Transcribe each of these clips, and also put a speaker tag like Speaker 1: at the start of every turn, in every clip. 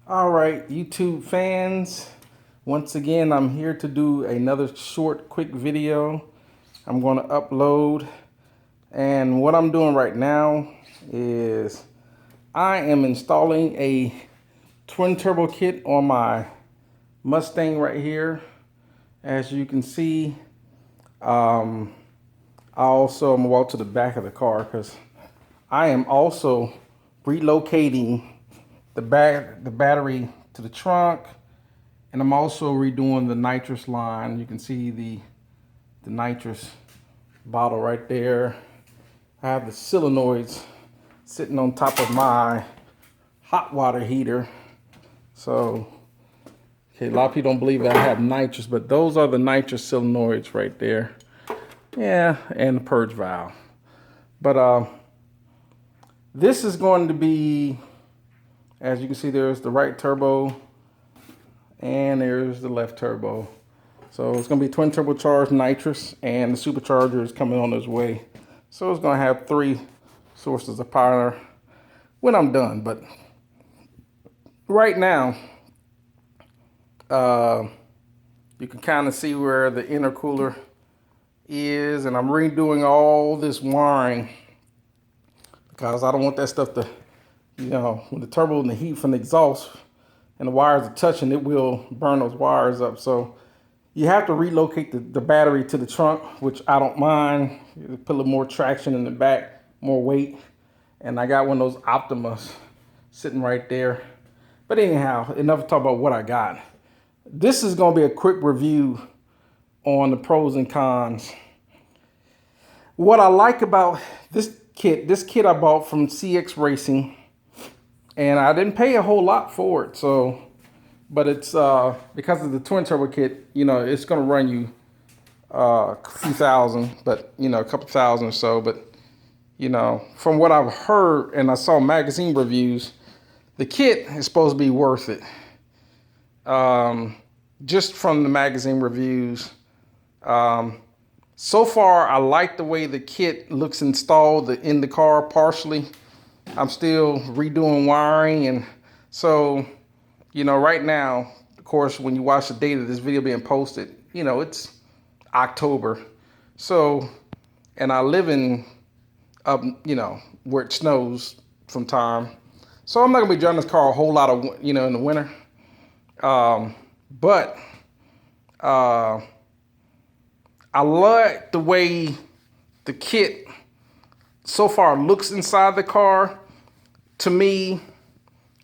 Speaker 1: All right, YouTube fans, once again, I'm here to do another short, quick video. I'm going to upload, and what I'm doing right now is I am installing a twin turbo kit on my Mustang right here. As you can see, I'm going to walk to the back of the car because I am also relocating the battery to the trunk, and I'm also redoing the nitrous line. You can see the nitrous bottle right there. I have the solenoids sitting on top of my hot water heater. So, okay, a lot of people don't believe that I have nitrous, but those are the nitrous solenoids right there. Yeah, and the purge valve. But this is going to be, as you can see, there's the right turbo and there's the left turbo. So it's going to be twin turbocharged nitrous, and the supercharger is coming on its way. So it's going to have 3 sources of power when I'm done. But right now, you can kind of see where the intercooler is, and I'm redoing all this wiring because I don't want that stuff to, when the turbo and the heat from the exhaust and the wires are touching, it will burn those wires up. So you have to relocate the battery to the trunk, which I don't mind. Put a little more traction in the back, more weight. And I got one of those Optimas sitting right there. But anyhow, enough to talk about what I got. This is going to be a quick review on the pros and cons. What I like about this kit I bought from CX Racing, and I didn't pay a whole lot for it. So, but it's because of the twin turbo kit, it's going to run you a few thousand, but a couple thousand or so. But from what I've heard and I saw magazine reviews, the kit is supposed to be worth it. Just from the magazine reviews. So far, I like the way the kit looks installed in the car partially. I'm still redoing wiring, and so, right now, of course, when you watch the date of this video being posted, it's October. So, and I live in, where it snows from time. So I'm not gonna be driving this car a whole lot of, in the winter. But I like the way the kit so far looks inside the car. To me,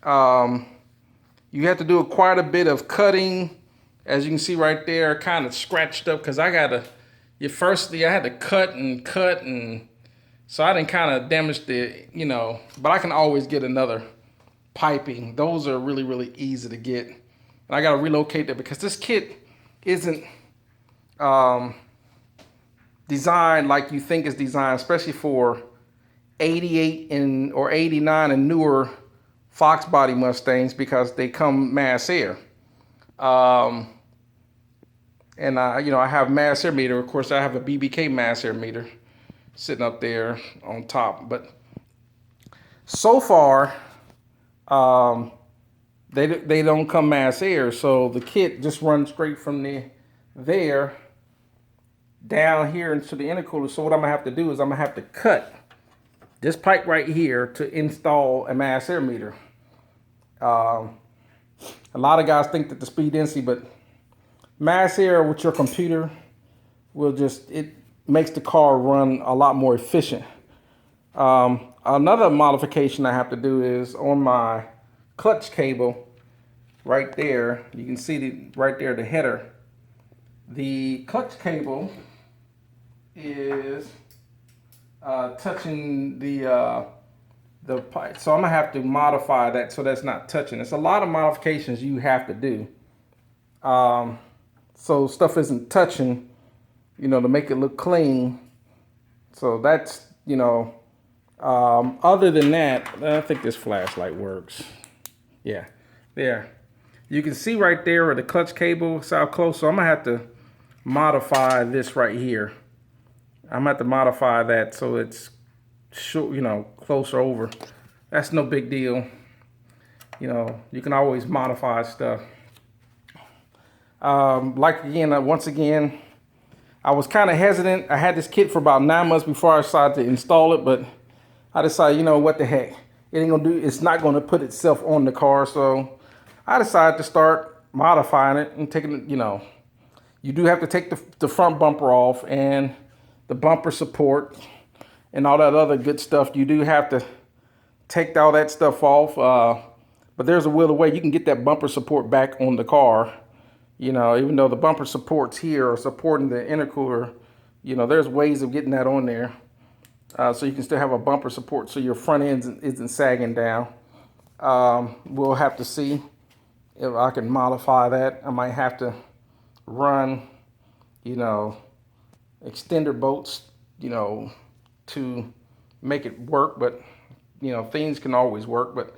Speaker 1: you have to do quite a bit of cutting. As you can see right there, kind of scratched up because I had to cut, and so I didn't kind of damage the, but I can always get another piping. Those are really, really easy to get. And I got to relocate that because this kit isn't designed like you think it's designed, especially for 88 or 89 and newer Fox body Mustangs, because they come mass air. And I have mass air meter. Of course, I have a BBK mass air meter sitting up there on top. But so far, they don't come mass air, so the kit just runs straight from there down here into the intercooler. So what I'm gonna have to do is I'm gonna have to cut this pipe right here to install a mass air meter. A lot of guys think that the speed density, but mass air with your computer it makes the car run a lot more efficient. Another modification I have to do is on my clutch cable right there. You can see right there, the header. The clutch cable is touching the pipe, so I'm gonna have to modify that so that's not touching. It's a lot of modifications you have to do, so stuff isn't touching, to make it look clean. So that's, other than that, I think this flashlight works. Yeah, there. You can see right there where the clutch cable is how close. So I'm gonna have to modify this right here. I'm gonna have to modify that so it's short, closer over. That's no big deal. You know, you can always modify stuff. Like again, once again, I was kind of hesitant. I had this kit for about 9 months before I decided to install it, but I decided, you know, what the heck, it ain't gonna do. It's not gonna put itself on the car, so I decided to start modifying it and taking it. You know, you do have to take the front bumper off and the bumper support and all that other good stuff. You do have to take all that stuff off, but there's a will way you can get that bumper support back on the car. You know, even though the bumper supports here are supporting the intercooler, you know, there's ways of getting that on there. So you can still have a bumper support so your front end isn't sagging down. We'll have to see if I can modify that. I might have to run, you know, extender bolts, you know, to make it work, but, you know, things can always work. But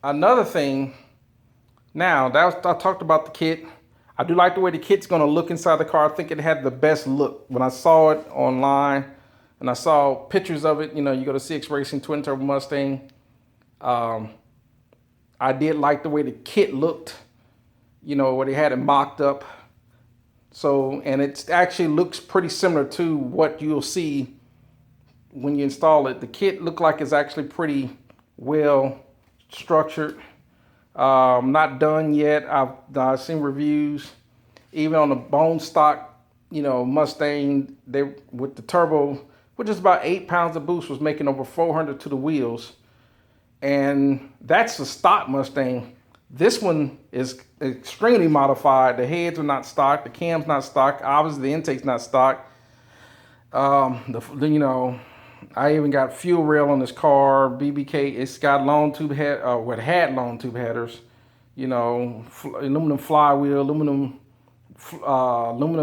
Speaker 1: another thing, now, I talked about the kit. I do like the way the kit's gonna look inside the car. I think it had the best look. When I saw it online and I saw pictures of it, you know, you go to CX Racing Twin Turbo Mustang. I did like the way the kit looked, you know, where they had it mocked up. So, and it actually looks pretty similar to what you'll see when you install it. The kit looked like it's actually pretty well structured. Not done yet. I've seen reviews, even on the bone stock, you know, Mustang, they with the turbo, with just about 8 pounds of boost, was making over 400 to the wheels, and that's the stock Mustang. This one is extremely modified. The heads are not stock, the cam's not stock, obviously the intake's not stock. You know, I even got fuel rail on this car, BBK. It's got long tube head, what had long tube headers, you know, aluminum flywheel, aluminum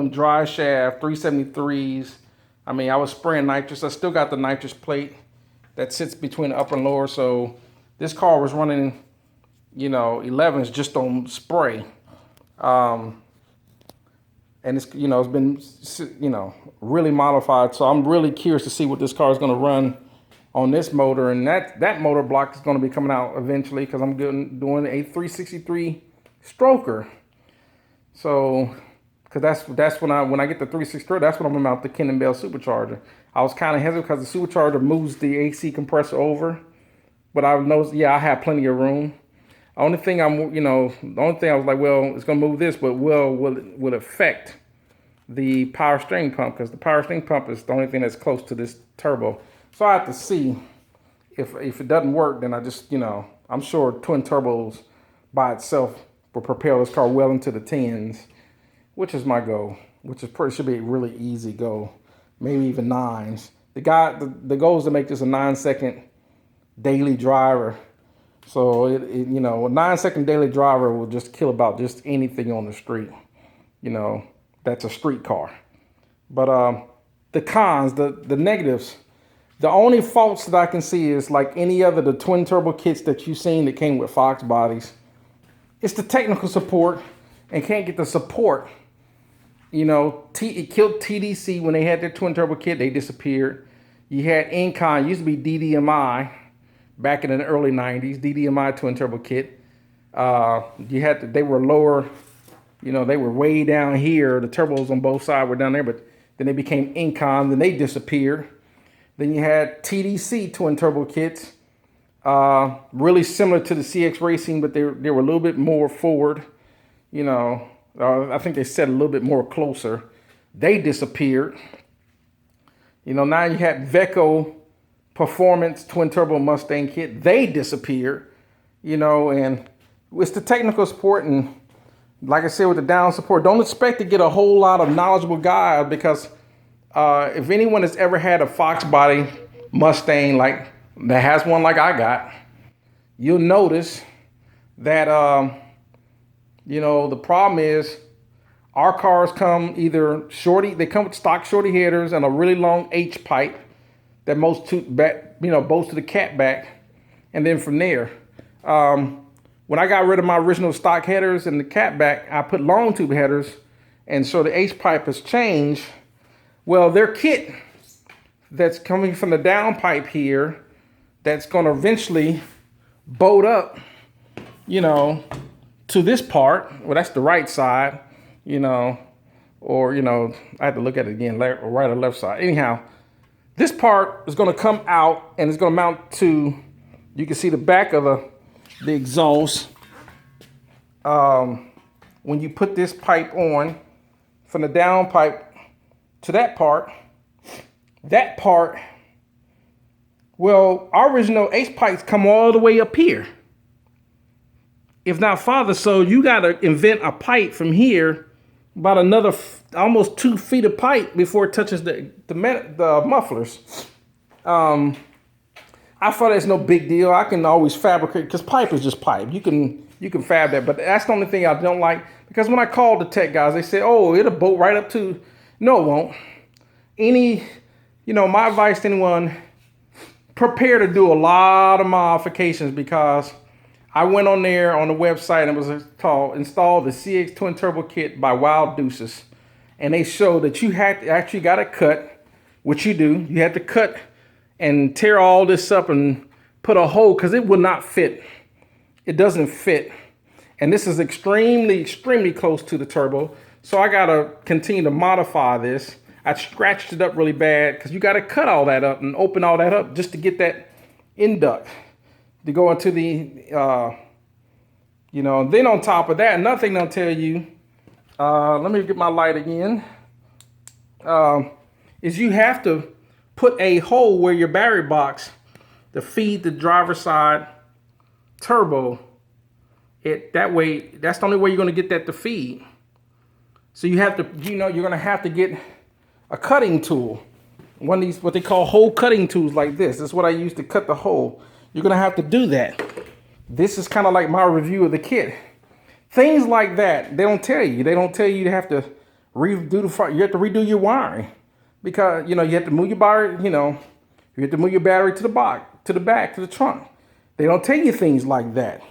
Speaker 1: drive shaft, 373s. I mean, I was spraying nitrous. I still got the nitrous plate that sits between the upper and lower. So this car was running, you know, 11s just on spray. And it's, you know, it's been, you know, really modified. So I'm really curious to see what this car is going to run on this motor. And that motor block is going to be coming out eventually, because I'm doing a 363 stroker. So, because that's when I get the 363, that's when I'm going to mount the Ken & Bell supercharger. I was kind of hesitant because the supercharger moves the AC compressor over. But I noticed, yeah, I have plenty of room. The only thing I was like, well, it's gonna move this, but will it affect the power steering pump? Because the power steering pump is the only thing that's close to this turbo. So I have to see if it doesn't work, then I just, you know, I'm sure twin turbos by itself will propel this car well into the 10s, which is my goal, which is should be a really easy goal, maybe even 9s. The goal is to make this a 9-second daily driver. So you know, a 9-second daily driver will just kill about just anything on the street. You know, that's a street car. But the cons, the negatives, the only faults that I can see is like any other the twin turbo kits that you've seen that came with Fox bodies. It's the technical support, and can't get the support. You know, it killed TDC when they had their twin turbo kit. They disappeared. You had Incon, used to be DDMI. Back in the early 90s, DDMI twin turbo kit. They were lower, you know, they were way down here. The turbos on both sides were down there, but then they became Incon, then they disappeared. Then you had TDC twin turbo kits, really similar to the CX Racing, but they were a little bit more forward. You know, I think they set a little bit more closer. They disappeared. You know, now you had Veco Performance twin turbo Mustang kit. They disappeared, you know, and it's the technical support. And like I said, with the down support, don't expect to get a whole lot of knowledgeable guys, because if anyone has ever had a Fox body Mustang like that has one like I got, you'll notice that, you know, the problem is our cars come either they come with stock shorty headers and a really long H pipe that bolts to the cat back, and then from there, when I got rid of my original stock headers and the cat back, I put long tube headers, and so the H pipe has changed. Well, their kit that's coming from the downpipe here, that's going to eventually bolt up, you know, to this part. Well, that's the right side, you know, or, you know, I have to look at it again, right or left side. Anyhow, this part is going to come out and it's going to mount to, you can see the back of the exhaust. When you put this pipe on from the down pipe to that part, well, our original H pipes come all the way up here, if not farther. So you got to invent a pipe from here about another almost 2 feet of pipe before it touches the mufflers. I thought it's no big deal. I can always fabricate, because pipe is just pipe. You can fab that, but that's the only thing I don't like, because when I called the tech guys, they said, oh, it'll bolt right up to. No, it won't. My advice to anyone, prepare to do a lot of modifications, because I went on there on the website and it was called Install the CX Twin Turbo Kit by Wild Deuces. And they show that you actually got to cut, which you do. You have to cut and tear all this up and put a hole, because it will not fit. It doesn't fit. And this is extremely, extremely close to the turbo. So I got to continue to modify this. I scratched it up really bad, because you got to cut all that up and open all that up just to get that induct to go into the, then on top of that, another thing they'll tell you, let me get my light again, is you have to put a hole where your battery box to feed the driver's side turbo. That way, that's the only way you're going to get that to feed. So you have to, you're going to have to get a cutting tool. One of these, what they call hole cutting tools like this. This is what I use to cut the hole. You're going to have to do that. This is kind of like my review of the kit. Things like that, they don't tell you. They don't tell you have to redo the front. You have to redo your wiring, because, you have to move your battery, you have to move your battery to the back, to the trunk. They don't tell you things like that.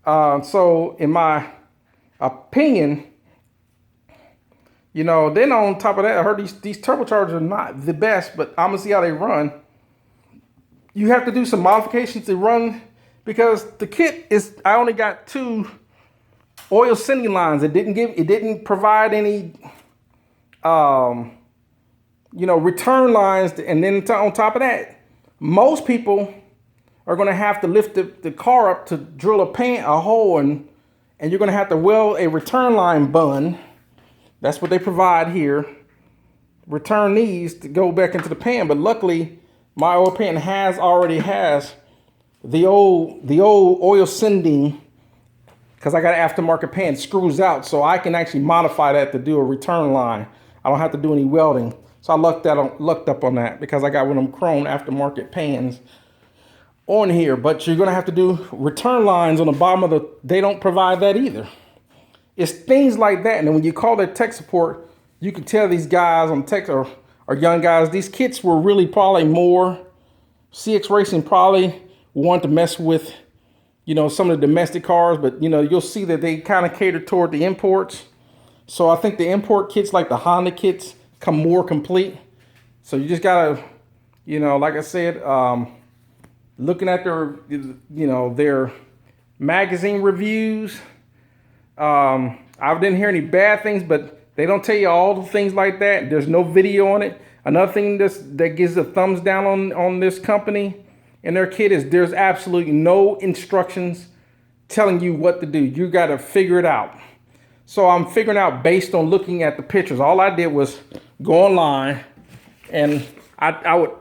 Speaker 1: So in my opinion, then on top of that, I heard these turbochargers are not the best, but I'm gonna see how they run. You have to do some modifications to run, because the kit is, I only got 2 oil sending lines. It didn't provide any, return lines. And then on top of that, most people are going to have to lift the car up to drill a hole, and you're going to have to weld a return line bun. That's what they provide here. Return these to go back into the pan. But luckily, my oil pan already has the old oil sending, because I got an aftermarket pan, screws out, so I can actually modify that to do a return line. I don't have to do any welding. So I lucked up on that, because I got one of them chrome aftermarket pans on here. But you're gonna have to do return lines on the bottom they don't provide that either. It's things like that. And then when you call their tech support, you can tell these guys on tech or young guys, these kits were really probably more, CX Racing probably want to mess with, some of the domestic cars, but you'll see that they kind of cater toward the imports. So I think the import kits, like the Honda kits, come more complete. So you just gotta, like I said, looking at their magazine reviews. I didn't hear any bad things, but they don't tell you all the things like that. There's no video on it. Another thing that gives a thumbs down on this company and their kit is there's absolutely no instructions telling you what to do. You got to figure it out. So I'm figuring out based on looking at the pictures. All I did was go online, and I would,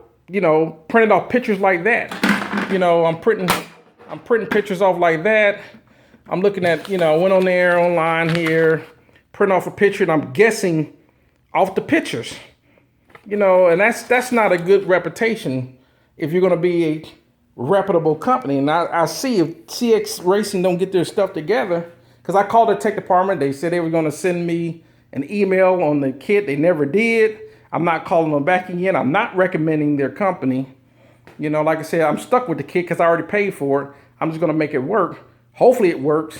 Speaker 1: print off pictures like that. I'm printing pictures off like that. I'm looking at, went on there online here, print off a picture, and I'm guessing off the pictures. And that's not a good reputation if you're going to be a reputable company. And I see if CX Racing don't get their stuff together, because I called the tech department. They said they were going to send me an email on the kit. They never did. I'm not calling them back again. I'm not recommending their company. Like I said, I'm stuck with the kit because I already paid for it. I'm just going to make it work. Hopefully it works.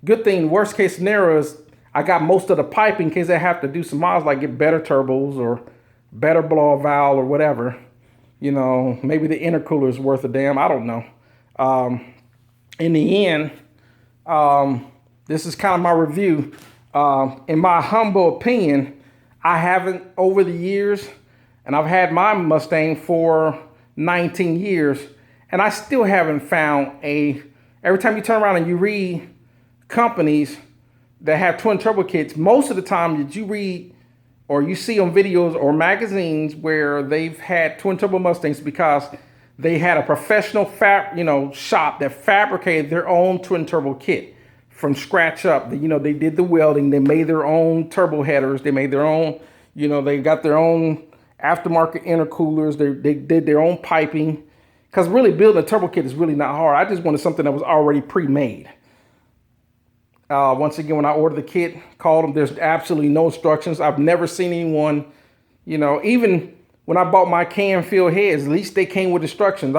Speaker 1: Good thing, worst case scenario is I got most of the piping in case I have to do some mods, like get better turbos or better blow valve or whatever. Maybe the intercooler is worth a damn. I don't know. in the end, this is kind of my review. In my humble opinion, I haven't over the years, and I've had my Mustang for 19 years, and I still haven't found every time you turn around and you read companies that have twin turbo kits, most of the time that you read or you see on videos or magazines where they've had twin turbo Mustangs because they had a professional shop that fabricated their own twin turbo kit from scratch up. They did the welding, they made their own turbo headers, they made their own, they got their own aftermarket intercoolers, they did their own piping. Because really building a turbo kit is really not hard. I just wanted something that was already pre-made. Once again, when I ordered the kit, called them, there's absolutely no instructions. I've never seen anyone, even when I bought my Canfield heads, at least they came with instructions.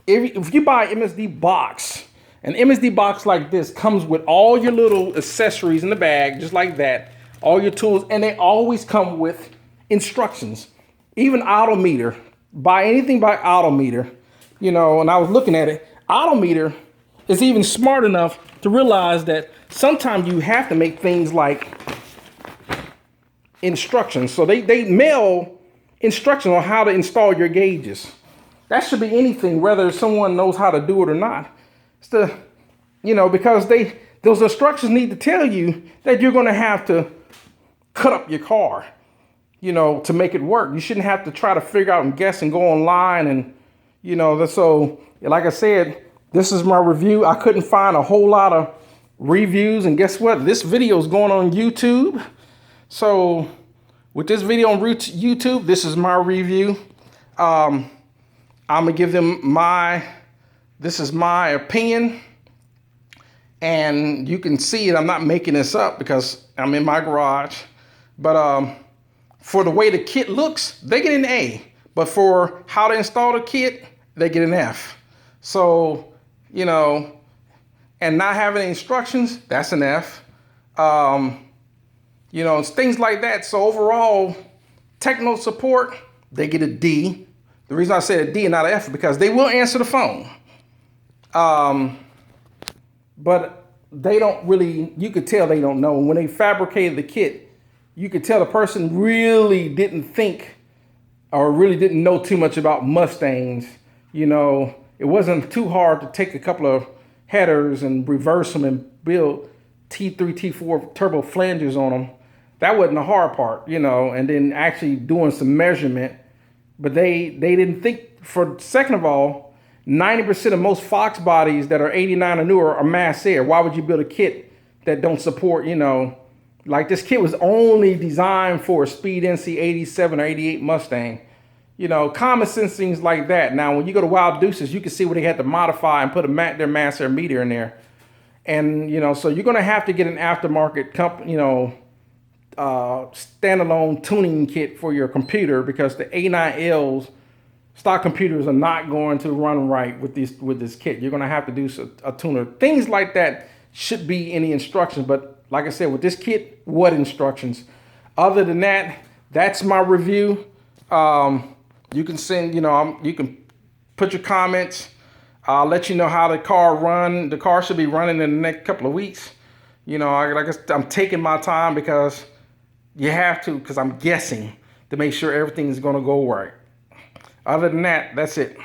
Speaker 1: If you buy an MSD box, an MSD box like this comes with all your little accessories in the bag, just like that, all your tools, and they always come with instructions. Even Autometer, buy anything by Autometer, and I was looking at it, Autometer is even smart enough to realize that sometimes you have to make things like instructions. So they mail instructions on how to install your gauges. That should be anything, whether someone knows how to do it or not. It's because those instructions need to tell you that you're going to have to cut up your car, to make it work. You shouldn't have to try to figure out and guess and go online and, so like I said, this is my review. I couldn't find a whole lot of reviews, and guess what? This video is going on YouTube. So with this video on YouTube, this is my review. I'm gonna give them this is my opinion, and you can see it. I'm not making this up because I'm in my garage, but for the way the kit looks, they get an A, but for how to install the kit, they get an F. So, and not having instructions, that's an F. Things like that. So overall, technical support, they get a D. The reason I said a D and not an F is because they will answer the phone. But they don't really, you could tell they don't know. When they fabricated the kit, you could tell the person really didn't think or really didn't know too much about Mustangs. It wasn't too hard to take a couple of headers and reverse them and build T3, T4 turbo flanges on them. That wasn't the hard part, and then actually doing some measurement. But they didn't think, second of all, 90% of most Fox bodies that are 89 or newer are mass air. Why would you build a kit that don't support, like this kit was only designed for a Speed NC 87 or 88 Mustang. Common sense things like that. Now, when you go to Wild Deuces, you can see where they had to modify and put their mass air meter in there. And, so you're going to have to get an aftermarket standalone tuning kit for your computer, because the A9Ls stock computers are not going to run right with this kit. You're going to have to do a tuner. Things like that should be in the instructions. But like I said, with this kit, what instructions? Other than that, that's my review. You can send, you can put your comments. I'll let you know how the car run. The car should be running in the next couple of weeks. I'm taking my time because you have to, because I'm guessing to make sure everything's going to go right. Other than that, that's it.